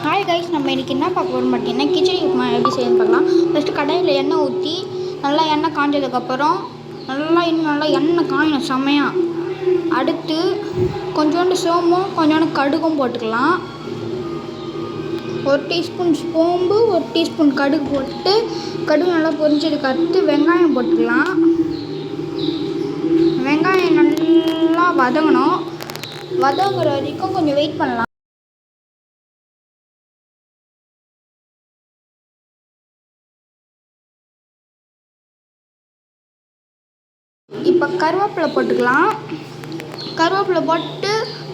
Hi guys, நம்ம இன்றைக்கி என்ன பார்க்க போகிறோம் பார்த்தீங்கன்னா கிச்சடி உப்புமா எப்படி செய்யணும்னு பார்க்கலாம். ஃபஸ்ட்டு கடாயில் எண்ணெய் ஊற்றி நல்லா எண்ணெய் காஞ்சதுக்கப்புறம் நல்லா எண்ணெய் காயணும் செம்மையாக. அடுத்து கொஞ்சோண்டு சோம்பும் கொஞ்சோண்டு கடுகும் போட்டுக்கலாம். 1 டீஸ்பூன் சோம்பு 1 டீஸ்பூன் கடுகு போட்டு கடுகு நல்லா பொரிஞ்சதுக்கு அடுத்து வெங்காயம் போட்டுக்கலாம். வெங்காயம் நல்லா வதங்கணும். வதங்குற வரைக்கும் கொஞ்சம் வெயிட் பண்ணலாம். இப்போ கருவேப்பிலை போட்டுக்கலாம். கருவேப்பிலை போட்டு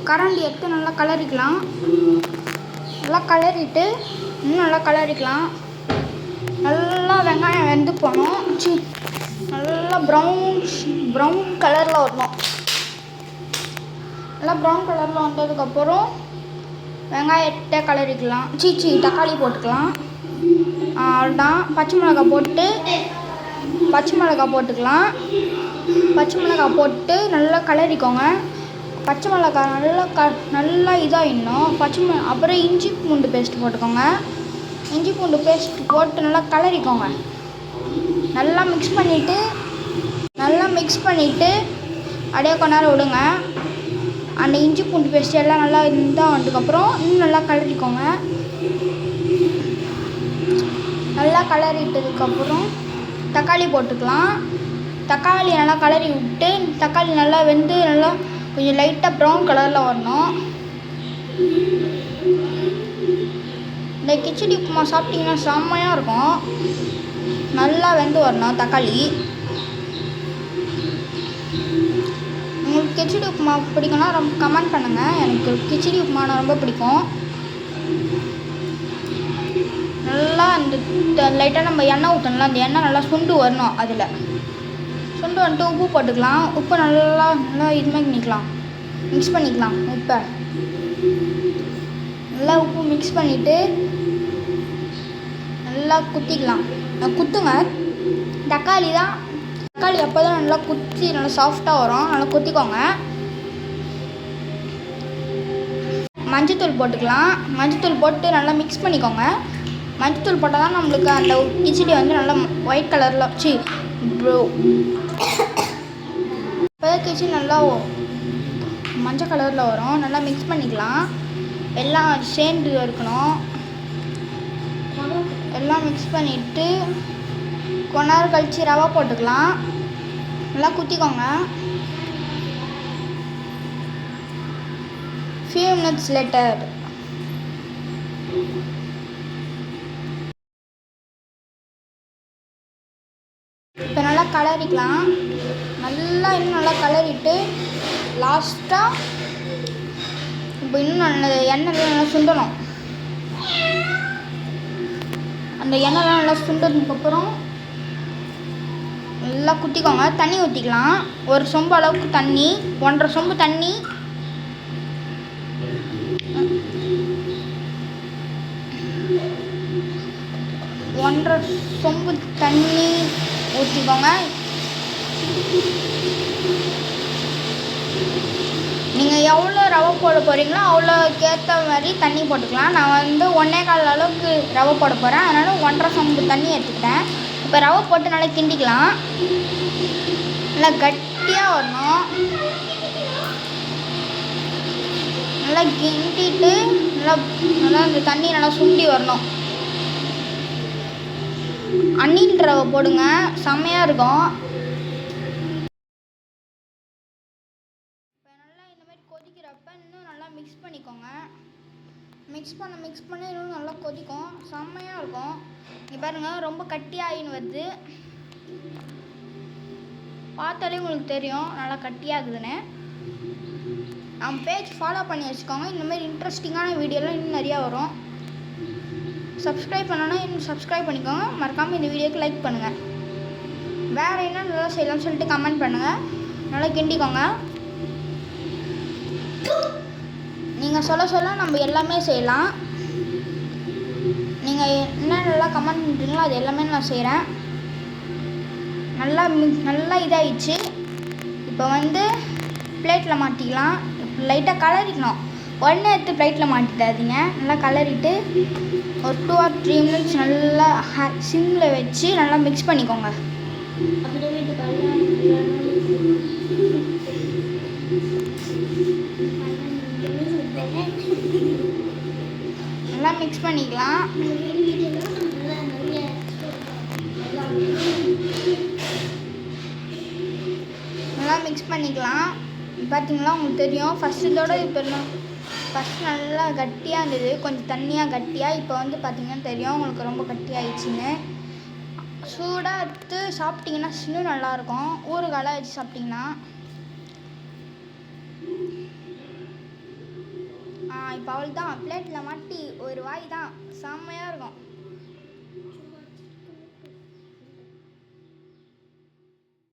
கரண்டி எடுத்து நல்லா கிளறிக்கலாம். நல்லா கிளறிட்டு நல்லா கிளறிக்கலாம். நல்லா வெங்காயம் வெந்து போகணும். நல்லா ப்ரௌன் கலரில் வரணும். நல்லா ப்ரௌன் கலரில் வந்ததுக்கப்புறம் வெங்காயத்தை கிளறிக்கலாம். தக்காளி போட்டுக்கலாம். அவ்வளோதான். பச்சை மிளகாய் போட்டுக்கலாம். பச்சை மிளகாய் போட்டு நல்லா கிளறிக்கோங்க. பச்சை மிளகாய் நல்லா இதாகிடணும். அப்புறம் இஞ்சி பூண்டு பேஸ்ட் போட்டுக்கோங்க. இஞ்சி பூண்டு பேஸ்ட் போட்டு நல்லா கிளறிக்கோங்க. நல்லா மிக்ஸ் பண்ணிவிட்டு அப்படியே கொஞ்ச நேரம் விடுங்க. அந்த இஞ்சி பூண்டு பேஸ்ட் எல்லாம் நல்லா இதானதுக்கப்புறம் இன்னும் நல்லா கிளறிக்கோங்க. நல்லா கிளறிட்டதுக்கப்புறம் தக்காளி போட்டுக்கலாம். தக்காளி நல்லா கிளறி விட்டு தக்காளி நல்லா வெந்து நல்லா கொஞ்சம் லைட்டாக ப்ரௌன் கலரில் வரணும். இந்த கிச்சடி உப்புமா சாப்பிட்டிங்கன்னா செம்மையாக இருக்கும். நல்லா வெந்து வரணும் தக்காளி. உங்களுக்கு கிச்சடி உப்புமா பிடிக்கும்னா ரொம்ப கமெண்ட் பண்ணுங்கள். எனக்கு கிச்சடி உப்புமானா ரொம்ப பிடிக்கும். நல்லா அந்த லைட்டாக நம்ம எண்ணெய் ஊற்றணும்ல, அந்த எண்ணெய் நல்லா சுண்டு வரணும். அதில் சுண்டு வந்துட்டு உப்பு போட்டுக்கலாம். உப்பு நல்லா மிக்ஸ் பண்ணிக்கலாம். உப்பு மிக்ஸ் பண்ணிவிட்டு நல்லா குத்துங்க. தக்காளி அப்போ தான் நல்லா குத்தி நல்லா சாஃப்டாக வரும். நல்லா குத்திக்கோங்க. மஞ்சத்தூள் போட்டுக்கலாம். மஞ்சத்தூள் போட்டு நல்லா மிக்ஸ் பண்ணிக்கோங்க. மஞ்சத்தூள் போட்டால் தான் நம்மளுக்கு அந்த கிச்சடி வந்து நல்லா ஒயிட் கலரில் கிச்சடி நல்லா மஞ்சள் கலரில் வரும். நல்லா மிக்ஸ் பண்ணிக்கலாம். எல்லாம் சேர்ந்து இருக்கணும். எல்லாம் மிக்ஸ் பண்ணிவிட்டு கொஞ்ச நேரம் கழித்து ரவை போட்டுக்கலாம். நல்லா குத்திக்கோங்க. few minutes later இப்போ நல்லா கிளறிக்கலாம். இன்னும் நல்லா கிளறிட்டு லாஸ்ட்டாக இப்போ இன்னும் எண்ணெய் நல்லா சுண்டணும். அந்த எண்ணெய்லாம் நல்லா சுண்டதுக்கப்புறம் நல்லா குத்திக்கோங்க. தண்ணி ஊற்றிக்கலாம். 1 சொம்பு அளவுக்கு தண்ணி, 1.5 சொம்பு தண்ணி, 1.5 சொம்பு தண்ணி ஊற்றிக்கோங்க. நீங்கள் எவ்வளோ ரவை போட போகிறீங்களோ அவ்வளோக்கேற்ற மாதிரி தண்ணி போட்டுக்கலாம். நான் வந்து 1.25 அளவுக்கு ரவை போட போகிறேன். அதனால் 1.5 சொம்பு தண்ணி எடுத்துக்கிட்டேன். இப்போ ரவை போட்டு நல்லா கிண்டிக்கலாம். நல்லா கட்டியாக வரணும். நல்லா கிண்டிட்டு நல்லா இந்த தண்ணி நல்லா சுண்டி வரணும். அன்னில் ரவை போடுங்க, செம்மையாக இருக்கும். இப்போ நல்லா இந்த மாதிரி கொதிக்கிறப்ப இன்னும் நல்லா மிக்ஸ் பண்ணிக்கோங்க. மிக்ஸ் பண்ண இன்னும் நல்லா கொதிக்கும். செம்மையாக இருக்கும். இங்கே பாருங்கள், ரொம்ப கட்டியாகின்னு வருது. பார்த்தாலே உங்களுக்கு தெரியும் நல்லா கட்டியாகுதுன்னு. நம்ம பேஜ் ஃபாலோ பண்ணி வச்சுக்கோங்க. இந்தமாதிரி இன்ட்ரெஸ்டிங்கான வீடியோலாம் இன்னும் நிறையா வரும். சப்ஸ்கிரைப் பண்ணனா இன்னும் சப்ஸ்கிரைப் பண்ணிக்கோங்க. மறக்காமல் இந்த வீடியோக்கு லைக் பண்ணுங்கள். வேறு என்ன நல்லா செய்யலாம்னு சொல்லிட்டு கமெண்ட் பண்ணுங்கள். நல்லா கிண்டிக்கோங்க. நீங்கள் சொல்ல நம்ம எல்லாமே செய்யலாம். நீங்கள் என்ன நல்லா கமெண்ட் பண்ணுறீங்களோ அது எல்லாமே நான் செய்கிறேன். நல்லா இதாகிடுச்சு. இப்போ வந்து பிளேட்டில் மாற்றிக்கலாம். லைட்டாக கலரிக்கணும். உடனே எடுத்து ப்ளைட்டில் மாட்டிடாதீங்க. நல்லா கலரிட்டு ஒரு 2 or 3 minutes நல்லா சிம்மில் வச்சு நல்லா மிக்ஸ் பண்ணிக்கோங்க. நல்லா மிக்ஸ் பண்ணிக்கலாம். நல்லா மிக்ஸ் பண்ணிக்கலாம். பார்த்தீங்களா, உங்களுக்கு தெரியும் ஃபஸ்ட்டோட இப்போ ஃபஸ்ட் நல்லா கட்டியாக இருந்தது, கொஞ்சம் தண்ணியாக கட்டியாக. இப்போ வந்து பார்த்தீங்கன்னா தெரியும் உங்களுக்கு ரொம்ப கட்டியாகிடுச்சின்னு. சூடாக எடுத்து சாப்பிட்டிங்கன்னா இன்னும் நல்லாயிருக்கும், ஊறுகாலாம் வச்சு சாப்பிட்டிங்கன்னா. இப்போ அவள் தான் பிளேட்டில் மாட்டி ஒரு வாய் தான் செம்மையாக இருக்கும்.